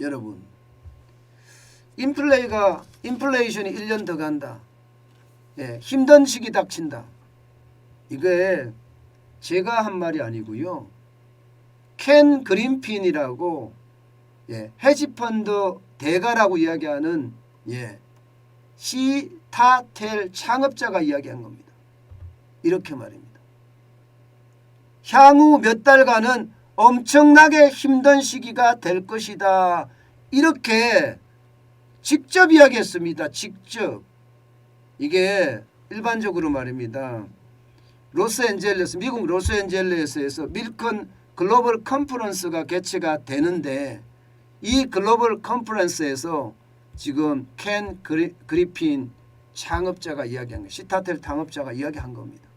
여러분, 인플레이션이 1년 더 간다. 예, 힘든 시기 닥친다. 이게 제가 한 말이 아니고요. 켄 그린핀이라고 헤지펀드 대가라고 이야기하는 시타텔 창업자가 이야기한 겁니다. 이렇게 말입니다. 향후 몇 달간은 엄청나게 힘든 시기가 될 것이다. 이렇게 직접 이야기했습니다. 직접. 이게 일반적으로 말입니다. 미국 로스앤젤레스에서 밀컨 글로벌 컨퍼런스가 개최가 되는데 이 글로벌 컨퍼런스에서 지금 켄 그리핀 창업자가 이야기한 거, 시타텔 창업자가 이야기한 겁니다.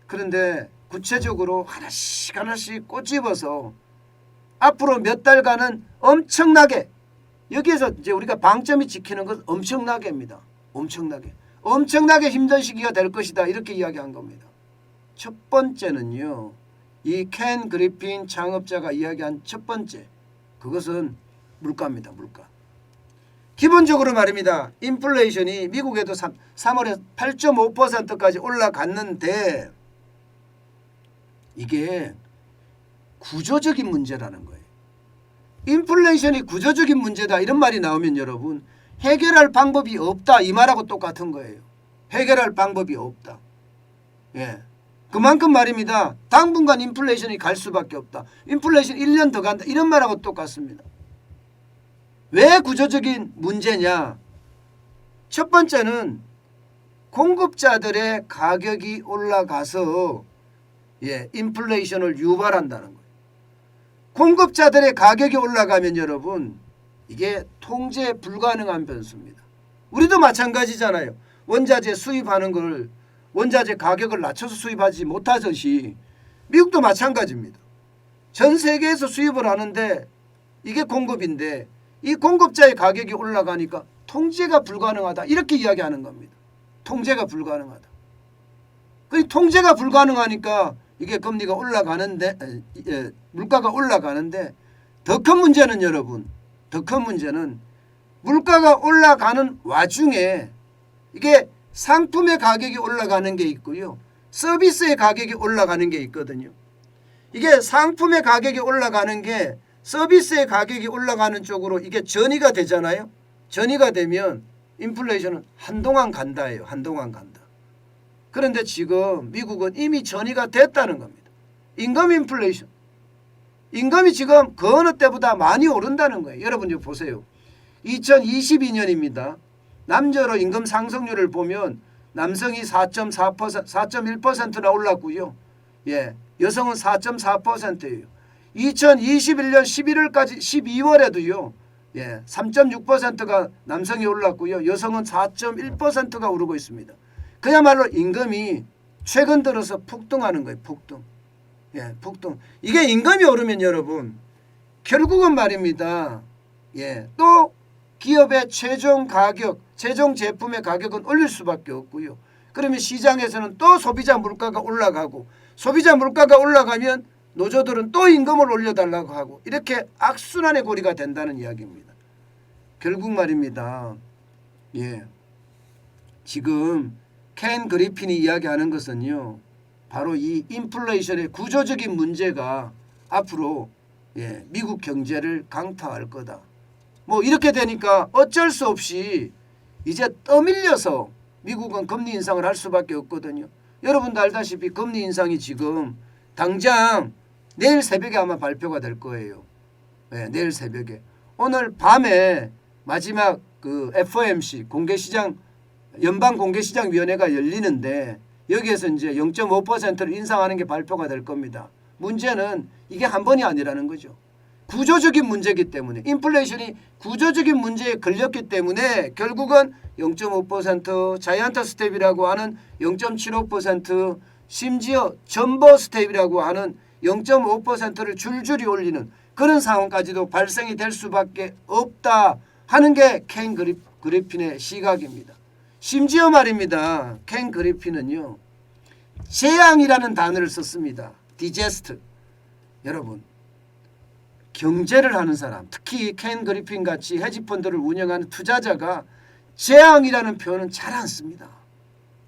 그런데 구체적으로 하나씩 꼬집어서 앞으로 몇 달간은 엄청나게, 여기에서 이제 우리가 방점이 지키는 것은 엄청나게입니다. 엄청나게 힘든 시기가 될 것이다. 이렇게 이야기한 겁니다. 첫 번째는요. 이 켄 그리핀 창업자가 이야기한 첫 번째, 그것은 물가입니다. 물가. 기본적으로 말입니다. 인플레이션이 미국에도 3월에 8.5%까지 올라갔는데 이게 구조적인 문제라는 거예요. 인플레이션이 구조적인 문제다 이런 말이 나오면 여러분 해결할 방법이 없다 이 말하고 똑같은 거예요. 해결할 방법이 없다. 그만큼 말입니다. 당분간 인플레이션이 갈 수밖에 없다. 인플레이션 1년 더 간다 이런 말하고 똑같습니다. 왜 구조적인 문제냐? 첫 번째는 공급자들의 가격이 올라가서 인플레이션을 유발한다는 거예요. 공급자들의 가격이 올라가면 여러분 이게 통제 불가능한 변수입니다. 우리도 마찬가지잖아요. 원자재 수입하는 걸 원자재 가격을 낮춰서 수입하지 못하듯이 미국도 마찬가지입니다. 전 세계에서 수입을 하는데 이게 공급인데 이 공급자의 가격이 올라가니까 통제가 불가능하다 이렇게 이야기하는 겁니다. 통제가 불가능하다. 그 통제가 불가능하니까 이게 금리가 올라가는데 물가가 올라가는데 더 큰 문제는 여러분 더 큰 문제는 물가가 올라가는 와중에 이게 상품의 가격이 올라가는 게 있고요. 서비스의 가격이 올라가는 게 있거든요. 이게 상품의 가격이 올라가는 게 서비스의 가격이 올라가는 쪽으로 이게 전이가 되잖아요. 전이가 되면 인플레이션은 한동안 간다예요. 한동안 간다. 그런데 지금 미국은 이미 전이가 됐다는 겁니다. 임금 인플레이션. 임금이 지금 그 어느 때보다 많이 오른다는 거예요. 여러분 좀 보세요. 2022년입니다. 남녀로 임금 상승률을 보면 남성이 4.1%나 올랐고요. 여성은 4.4%예요. 2021년 11월까지 12월에도요. 3.6%가 남성이 올랐고요. 여성은 4.1%가 오르고 있습니다. 그야말로 임금이 최근 들어서 폭등하는 거예요. 폭등. 폭등. 이게 임금이 오르면 여러분 결국은 말입니다. 또 기업의 최종 가격, 최종 제품의 가격은 올릴 수밖에 없고요. 그러면 시장에서는 또 소비자 물가가 올라가고 소비자 물가가 올라가면 노조들은 또 임금을 올려달라고 하고 이렇게 악순환의 고리가 된다는 이야기입니다. 결국 말입니다. 지금 켄 그리핀이 이야기하는 것은요. 바로 이 인플레이션의 구조적인 문제가 앞으로 미국 경제를 강타할 거다. 뭐 이렇게 되니까 어쩔 수 없이 이제 떠밀려서 미국은 금리 인상을 할 수밖에 없거든요. 여러분도 알다시피 금리 인상이 지금 당장 내일 새벽에 아마 발표가 될 거예요. 내일 새벽에. 오늘 밤에 마지막 그 FOMC 연방공개시장위원회가 열리는데 여기에서 이제 0.5%를 인상하는 게 발표가 될 겁니다. 문제는 이게 한 번이 아니라는 거죠. 구조적인 문제이기 때문에 인플레이션이 구조적인 문제에 걸렸기 때문에 결국은 0.5% 자이언트 스텝이라고 하는 0.75% 심지어 전보 스텝이라고 하는 0.5%를 줄줄이 올리는 그런 상황까지도 발생이 될 수밖에 없다 하는 게 켄 그리핀의 시각입니다. 심지어 말입니다. 켄 그리핀은요. 재앙이라는 단어를 썼습니다. 디제스트. 여러분 경제를 하는 사람, 특히 켄 그리핀 같이 헤지펀드를 운영하는 투자자가 재앙이라는 표현은 잘 안 씁니다.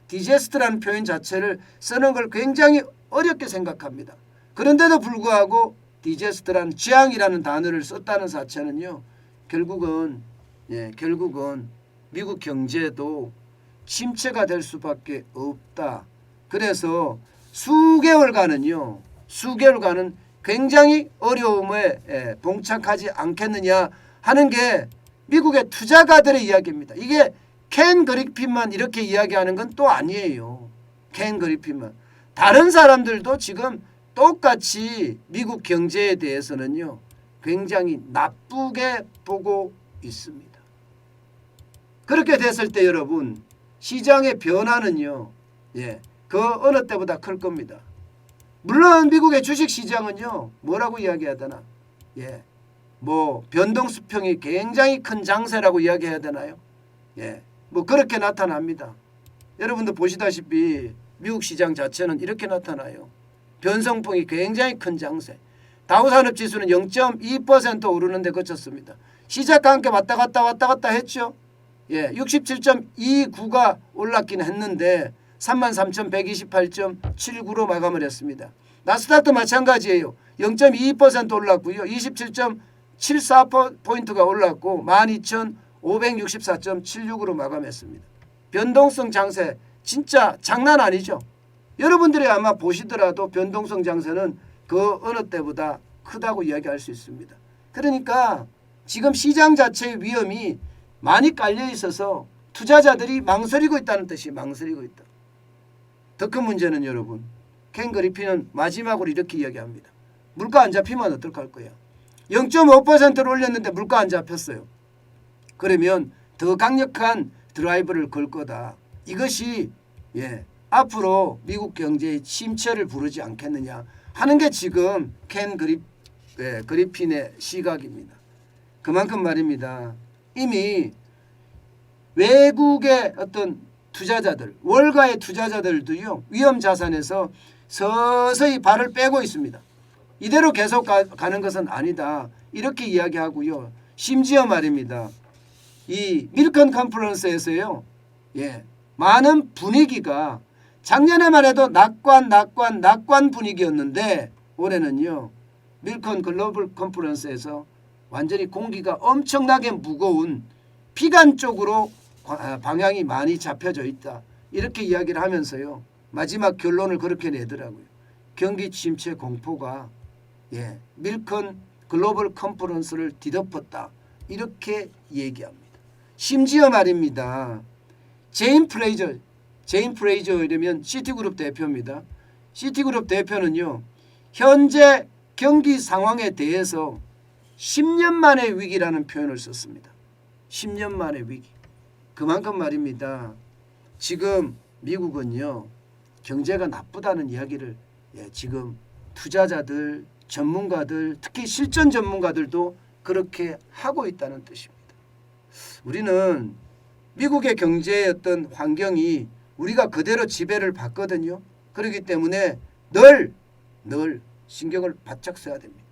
디제스트라는 표현 자체를 쓰는 걸 굉장히 어렵게 생각합니다. 그런데도 불구하고 디제스트라는 재앙이라는 단어를 썼다는 자체는요. 결국은 미국 경제도 침체가 될 수밖에 없다. 그래서 수개월간은 굉장히 어려움에 봉착하지 않겠느냐 하는 게 미국의 투자가들의 이야기입니다. 이게 켄 그리핀만 이렇게 이야기하는 건 또 아니에요. 켄 그리핀만. 다른 사람들도 지금 똑같이 미국 경제에 대해서는요. 굉장히 나쁘게 보고 있습니다. 그렇게 됐을 때 여러분 시장의 변화는요. 그 어느 때보다 클 겁니다. 물론 미국의 주식시장은요. 뭐라고 이야기해야 되나. 뭐 변동수평이 굉장히 큰 장세라고 이야기해야 되나요. 뭐 그렇게 나타납니다. 여러분도 보시다시피 미국 시장 자체는 이렇게 나타나요. 변동폭이 굉장히 큰 장세. 다우산업지수는 0.2% 오르는데 그쳤습니다. 시작과 함께 왔다 갔다 했죠. 67.29가 올랐긴 했는데 33,128.79로 마감을 했습니다. 나스닥도 마찬가지예요. 0.22% 올랐고요. 27.74포인트가 올랐고 12,564.76으로 마감했습니다. 변동성 장세 진짜 장난 아니죠. 여러분들이 아마 보시더라도 변동성 장세는 그 어느 때보다 크다고 이야기할 수 있습니다. 그러니까 지금 시장 자체의 위험이 많이 깔려 있어서 투자자들이 망설이고 있다는 뜻이 망설이고 있다. 더 큰 문제는 여러분 켄 그리핀은 마지막으로 이렇게 이야기합니다. 물가 안 잡히면 어떡할 거야. 0.5%를 올렸는데 물가 안 잡혔어요. 그러면 더 강력한 드라이브를 걸 거다. 이것이 앞으로 미국 경제의 침체를 부르지 않겠느냐 하는 게 지금 켄 그리핀의 시각입니다. 그만큼 말입니다. 이미 외국의 어떤 투자자들, 월가의 투자자들도요. 위험자산에서 서서히 발을 빼고 있습니다. 이대로 계속 가는 것은 아니다. 이렇게 이야기하고요. 심지어 말입니다. 이 밀컨 컨퍼런스에서요. 많은 분위기가 작년에만 해도 낙관 분위기였는데 올해는요. 밀컨 글로벌 컨퍼런스에서 완전히 공기가 엄청나게 무거운 피간 쪽으로 방향이 많이 잡혀져 있다. 이렇게 이야기를 하면서요. 마지막 결론을 그렇게 내더라고요. 경기 침체 공포가 밀컨 글로벌 컨퍼런스를 뒤덮었다. 이렇게 얘기합니다. 심지어 말입니다. 제인 프레이저 이러면 시티그룹 대표입니다. 시티그룹 대표는요. 현재 경기 상황에 대해서 10년 만의 위기라는 표현을 썼습니다. 10년 만의 위기. 그만큼 말입니다. 지금 미국은요. 경제가 나쁘다는 이야기를 지금 투자자들, 전문가들, 특히 실전 전문가들도 그렇게 하고 있다는 뜻입니다. 우리는 미국의 경제의 어떤 환경이 우리가 그대로 지배를 받거든요. 그렇기 때문에 늘 신경을 바짝 써야 됩니다.